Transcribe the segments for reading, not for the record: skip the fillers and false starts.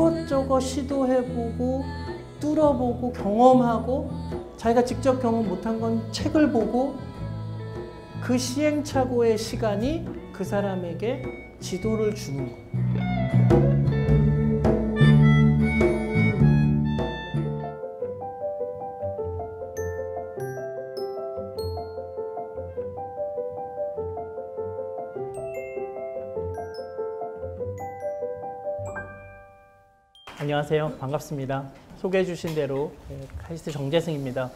이것저것 시도해보고 뚫어보고 경험하고 자기가 직접 경험 못한 건 책을 보고 그 시행착오의 시간이 그 사람에게 지도를 주는 거예요. 안녕하세요. 반갑습니다. 소개해 주신 대로 카이스트 정재승입니다.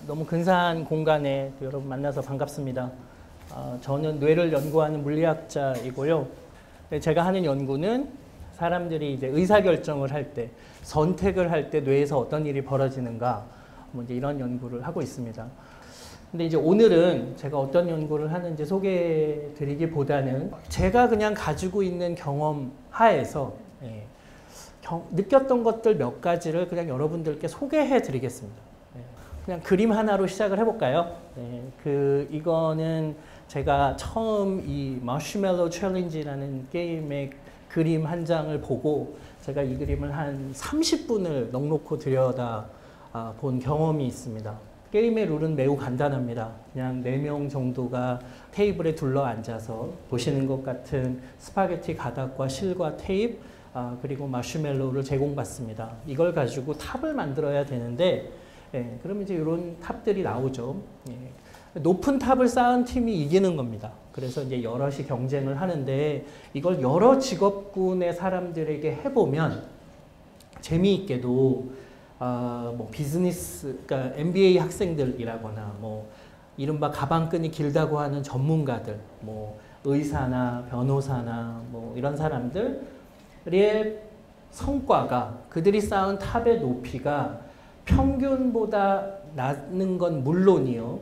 너무 근사한 공간에 여러분 만나서 반갑습니다. 저는 뇌를 연구하는 물리학자이고요. 제가 하는 연구는 사람들이 이제 의사결정을 할 때, 선택을 할 때 뇌에서 어떤 일이 벌어지는가, 뭐 이제 이런 연구를 하고 있습니다. 근데 이제 오늘은 제가 어떤 연구를 하는지 소개해 드리기보다는 제가 그냥 가지고 있는 경험 하에서 느꼈던 것들 몇 가지를 그냥 여러분들께 소개해 드리겠습니다. 그냥 그림 하나로 시작을 해볼까요? 이거는 제가 처음 이 마시멜로 챌린지라는 게임의 그림 한 장을 보고 제가 이 그림을 한 30분을 넉놓고 들여다 본 경험이 있습니다. 게임의 룰은 매우 간단합니다. 그냥 4명 정도가 테이블에 둘러 앉아서 보시는 것 같은 스파게티 가닥과 실과 테이프 그리고 마시멜로를 제공받습니다. 이걸 가지고 탑을 만들어야 되는데 그러면 이제 이런 탑들이 나오죠. 높은 탑을 쌓은 팀이 이기는 겁니다. 그래서 이제 여럿이 경쟁을 하는데 이걸 여러 직업군의 사람들에게 해보면 재미있게도 뭐 비즈니스, 그러니까 MBA 학생들이라거나 뭐 이른바 가방끈이 길다고 하는 전문가들, 뭐 의사나 변호사나 뭐 이런 사람들의 성과가 그들이 쌓은 탑의 높이가 평균보다 낮는 건 물론이요.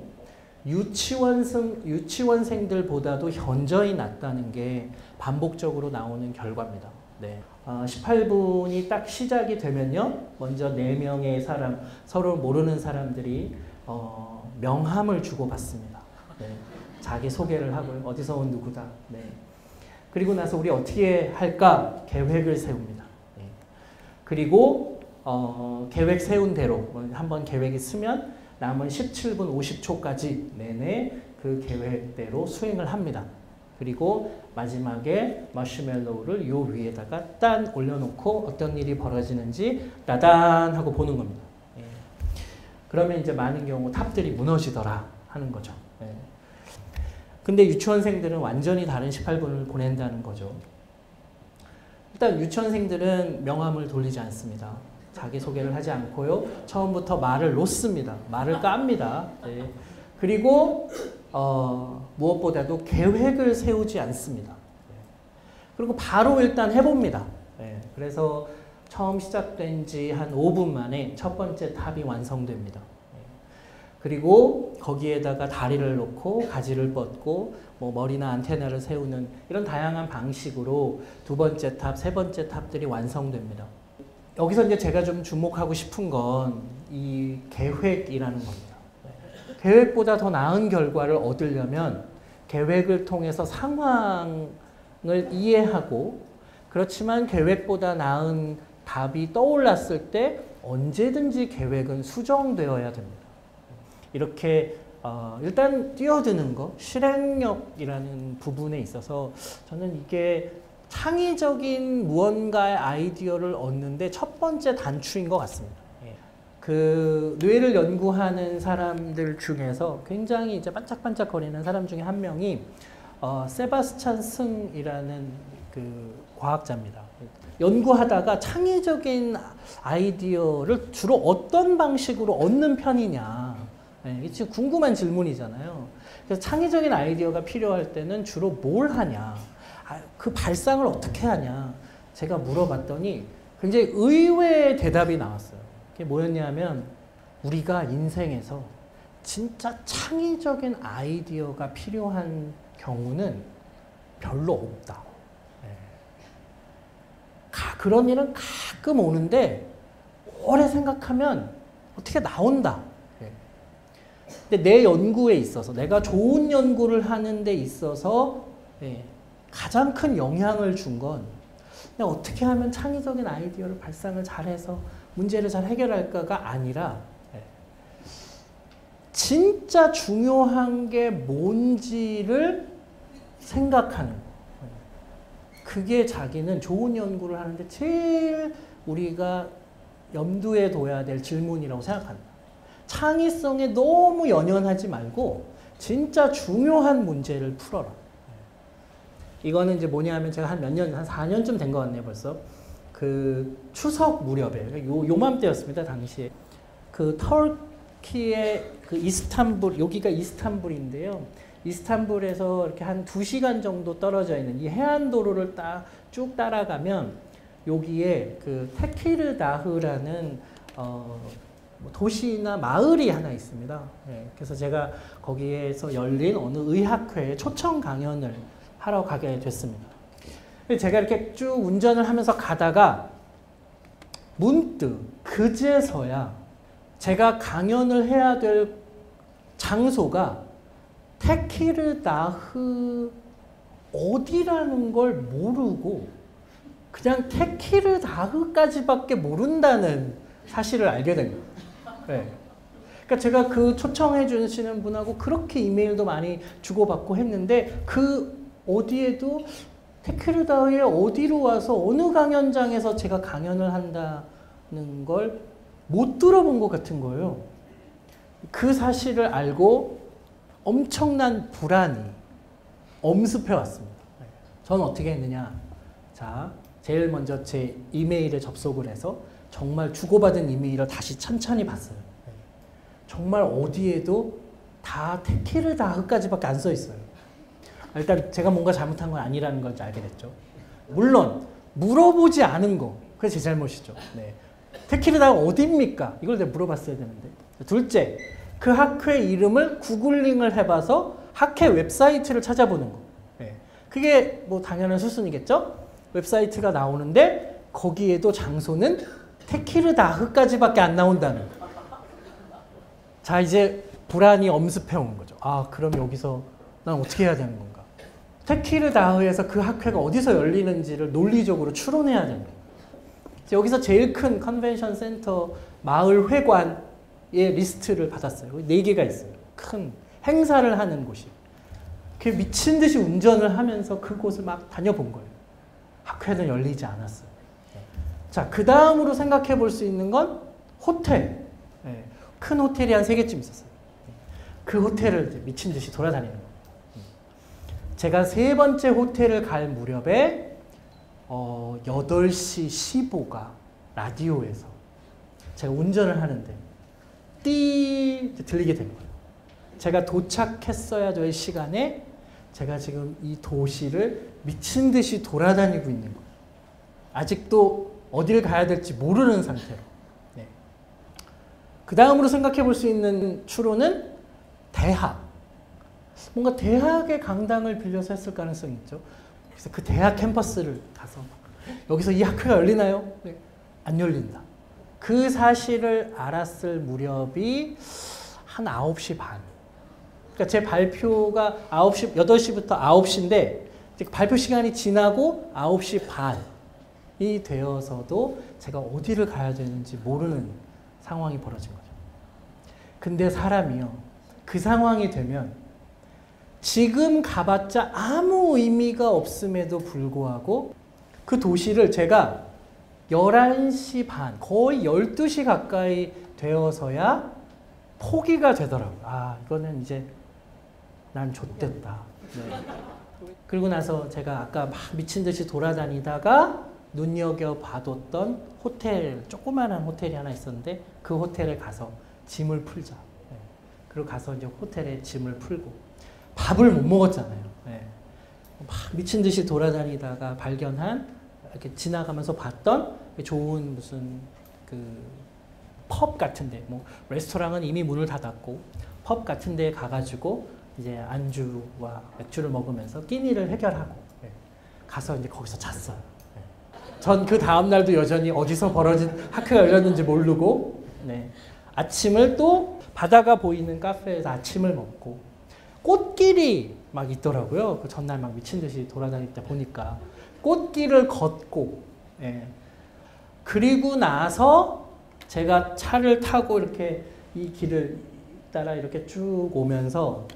유치원생들보다도 현저히 낮다는 게 반복적으로 나오는 결과입니다. 18분이 딱 시작이 되면요. 먼저 4명의 사람, 서로 모르는 사람들이 명함을 주고받습니다. 자기 소개를 하고요. 어디서 온 누구다. 그리고 나서 우리 어떻게 할까? 계획을 세웁니다. 그리고 계획 세운 대로 한번 계획이 쓰면 남은 17분 50초까지 내내 그 계획대로 수행을 합니다. 그리고 마지막에 마시멜로우를 요 위에다가 딴 올려놓고 어떤 일이 벌어지는지 따단 하고 보는 겁니다. 그러면 이제 많은 경우 탑들이 무너지더라 하는 거죠. 근데 유치원생들은 완전히 다른 18분을 보낸다는 거죠. 일단 유치원생들은 명함을 돌리지 않습니다. 자기소개를 하지 않고요. 처음부터 말을 놓습니다. 말을 깝니다. 그리고 무엇보다도 계획을 세우지 않습니다. 그리고 바로 일단 해봅니다. 그래서 처음 시작된 지 한 5분 만에 첫 번째 탑이 완성됩니다. 그리고 거기에다가 다리를 놓고 가지를 뻗고 뭐 머리나 안테나를 세우는 이런 다양한 방식으로 두 번째 탑, 세 번째 탑들이 완성됩니다. 여기서 이제 제가 좀 주목하고 싶은 건 이 계획이라는 겁니다. 계획보다 더 나은 결과를 얻으려면 계획을 통해서 상황을 이해하고 그렇지만 계획보다 나은 답이 떠올랐을 때 언제든지 계획은 수정되어야 됩니다. 이렇게 일단 뛰어드는 거, 실행력이라는 부분에 있어서 저는 이게 창의적인 무언가의 아이디어를 얻는데 첫 번째 단추인 것 같습니다. 그 뇌를 연구하는 사람들 중에서 굉장히 이제 반짝반짝거리는 사람 중에 한 명이 세바스찬 승이라는 그 과학자입니다. 연구하다가 창의적인 아이디어를 주로 어떤 방식으로 얻는 편이냐. 이게 지금 궁금한 질문이잖아요. 그래서 창의적인 아이디어가 필요할 때는 주로 뭘 하냐. 그 발상을 어떻게 하냐. 제가 물어봤더니 굉장히 의외의 대답이 나왔어요. 그게 뭐였냐면 우리가 인생에서 진짜 창의적인 아이디어가 필요한 경우는 별로 없다. 그런 일은 가끔 오는데 오래 생각하면 어떻게 나온다. 근데 내 연구에 있어서 내가 좋은 연구를 하는 데 있어서 가장 큰 영향을 준 건 그냥 어떻게 하면 창의적인 아이디어를 발상을 잘해서 문제를 잘 해결할까가 아니라 진짜 중요한 게 뭔지를 생각하는 거. 그게 자기는 좋은 연구를 하는데 제일 우리가 염두에 둬야 될 질문이라고 생각합니다. 창의성에 너무 연연하지 말고 진짜 중요한 문제를 풀어라. 이거는 이제 뭐냐면 제가 한 몇 년, 한 4년쯤 된 것 같네요, 벌써. 그 추석 무렵에, 요맘때였습니다, 당시에. 그 터키의 그 이스탄불, 여기가 이스탄불인데요. 이스탄불에서 이렇게 한 2시간 정도 떨어져 있는 이 해안도로를 쭉 따라가면 여기에 그 테키르다흐라는 도시나 마을이 하나 있습니다. 네, 그래서 제가 거기에서 열린 어느 의학회에 초청 강연을 하러 가게 됐습니다. 제가 이렇게 쭉 운전을 하면서 가다가 문득 그제서야 제가 강연을 해야 될 장소가 테키르다흐 어디라는 걸 모르고 그냥 테키르다흐까지밖에 모른다는 사실을 알게 된 거예요. 네. 그러니까 제가 그 초청해 주시는 분하고 그렇게 이메일도 많이 주고받고 했는데 그 어디에도 테키르다흐에 어디로 와서 어느 강연장에서 제가 강연을 한다는 걸 못 들어본 것 같은 거예요. 그 사실을 알고 엄청난 불안이 엄습해 왔습니다. 저는 어떻게 했느냐. 자, 제일 먼저 제 이메일에 접속을 해서 정말 주고받은 이메일을 다시 천천히 봤어요. 정말 어디에도 다 테키르다흐까지밖에 안 써 있어요. 일단 제가 뭔가 잘못한 건 아니라는 걸 알게 됐죠. 물론 물어보지 않은 거, 그게 제 잘못이죠. 네. 테키르다흐 어디입니까? 이걸 내가 물어봤어야 되는데. 둘째, 그 학회 이름을 구글링을 해봐서 학회 웹사이트를 찾아보는 거. 네. 그게 뭐 당연한 수순이겠죠? 웹사이트가 나오는데 거기에도 장소는 테키르다흐까지밖에 안 나온다는 거. 자, 이제 불안이 엄습해 온 거죠. 아, 그럼 여기서 난 어떻게 해야 되는 건가? 테키르다흐에서 그 학회가 어디서 열리는지를 논리적으로 추론해야 되는 거예요. 여기서 제일 큰 컨벤션 센터 마을 회관의 리스트를 받았어요. 4개가 있어요. 큰 행사를 하는 곳이. 그 미친 듯이 운전을 하면서 그곳을 막 다녀본 거예요. 학회는 열리지 않았어요. 자, 그 다음으로 생각해 볼 수 있는 건 호텔. 큰 호텔이 한 3개쯤 있었어요. 그 호텔을 이제 미친 듯이 돌아다니는 거예요. 제가 3번째 호텔을 갈 무렵에 8시 15가 라디오에서 제가 운전을 하는데 띠 들리게 된 거예요. 제가 도착했어야 될 시간에 제가 지금 이 도시를 미친 듯이 돌아다니고 있는 거예요. 아직도 어딜 가야 될지 모르는 상태로. 네. 그 다음으로 생각해 볼 수 있는 추론은 대학. 뭔가 대학의 강당을 빌려서 했을 가능성이 있죠. 그래서 그 대학 캠퍼스를 가서 여기서 이 학회가 열리나요? 네. 안 열린다. 그 사실을 알았을 무렵이 한 9시 반. 그러니까 제 발표가 8시부터 9시인데 발표 시간이 지나고 9시 반이 되어서도 제가 어디를 가야 되는지 모르는 상황이 벌어진 거죠. 근데 사람이요. 그 상황이 되면 지금 가봤자 아무 의미가 없음에도 불구하고 그 도시를 제가 11시 반, 거의 12시 가까이 되어서야 포기가 되더라고요. 아, 이거는 이제 난 좆됐다. 네. 그리고 나서 제가 아까 막 미친 듯이 돌아다니다가 눈여겨봐뒀던 호텔, 조그마한 호텔이 하나 있었는데 그 호텔에 가서 짐을 풀자. 네. 그리고 가서 이제 호텔에 짐을 풀고 밥을 못 먹었잖아요. 네. 막 미친 듯이 돌아다니다가 발견한 이렇게 지나가면서 봤던 좋은 무슨 그 펍 같은데, 뭐 레스토랑은 이미 문을 닫았고 펍 같은데 가가지고 이제 안주와 맥주를 먹으면서 끼니를 해결하고 네. 가서 이제 거기서 잤어요. 네. 전 그 다음 날도 여전히 어디서 벌어진 학회가 열렸는지 모르고 네. 아침을 또 바다가 보이는 카페에서 아침을 먹고 꽃길이 막 있더라고요. 그 전날 막 미친 듯이 돌아다닐 때 보니까 꽃길을 걷고, 예. 그리고 나서 제가 차를 타고 이렇게 이 길을 따라 이렇게 쭉 오면서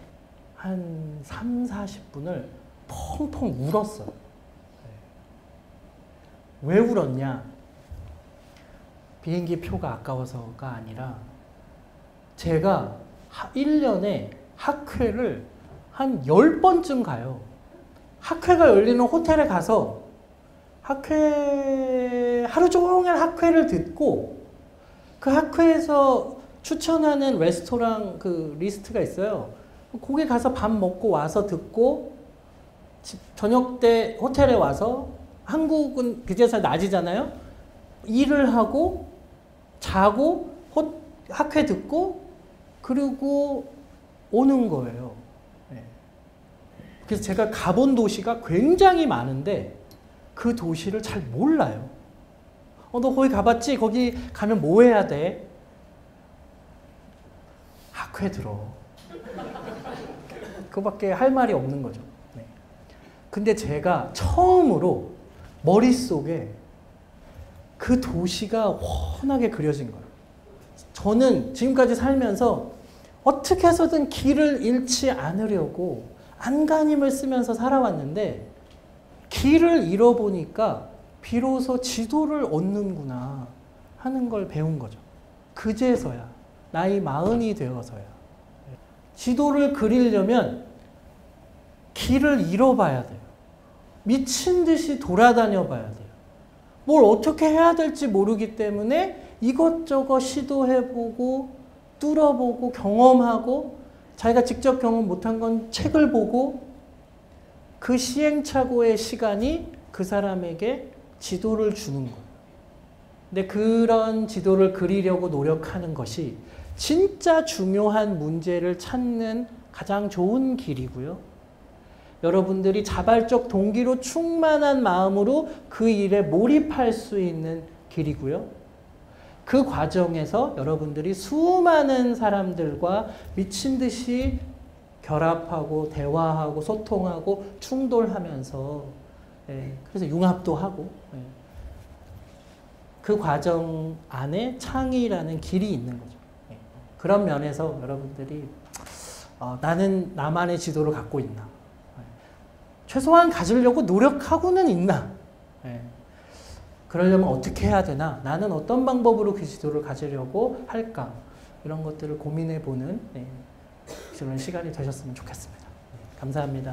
한 3, 40분을 펑펑 울었어요. 왜 울었냐? 비행기 표가 아까워서가 아니라 제가 1년에 학회를 한 10번쯤 가요. 학회가 열리는 호텔에 가서 하루 종일 학회를 듣고 그 학회에서 추천하는 레스토랑 그 리스트가 있어요. 거기 가서 밥 먹고 와서 듣고 저녁 때 호텔에 와서 한국은 그제서 낮이잖아요. 일을 하고 자고 학회 듣고 그리고 오는 거예요. 네. 그래서 제가 가본 도시가 굉장히 많은데 그 도시를 잘 몰라요. 너 거기 가봤지? 거기 가면 뭐 해야 돼? 학회 들어. 그거밖에 할 말이 없는 거죠. 네. 근데 제가 처음으로 머릿속에 그 도시가 훤하게 그려진 거예요. 저는 지금까지 살면서 어떻게 해서든 길을 잃지 않으려고 안간힘을 쓰면서 살아왔는데 길을 잃어보니까 비로소 지도를 얻는구나 하는 걸 배운 거죠. 그제서야, 나이 40이 되어서야. 지도를 그리려면 길을 잃어봐야 돼요. 미친 듯이 돌아다녀 봐야 돼요. 뭘 어떻게 해야 될지 모르기 때문에 이것저것 시도해보고 뚫어보고 경험하고 자기가 직접 경험 못한 건 책을 보고 그 시행착오의 시간이 그 사람에게 지도를 주는 거예요. 근데 그런 지도를 그리려고 노력하는 것이 진짜 중요한 문제를 찾는 가장 좋은 길이고요. 여러분들이 자발적 동기로 충만한 마음으로 그 일에 몰입할 수 있는 길이고요. 그 과정에서 여러분들이 수많은 사람들과 미친 듯이 결합하고 대화하고 소통하고 충돌하면서 그래서 융합도 하고 그 과정 안에 창의라는 길이 있는 거죠. 그런 면에서 여러분들이 나는 나만의 지도를 갖고 있나? 최소한 가지려고 노력하고는 있나? 그러려면 어떻게 해야 되나? 나는 어떤 방법으로 그 지도를 가지려고 할까? 이런 것들을 고민해보는 그런 시간이 되셨으면 좋겠습니다. 감사합니다.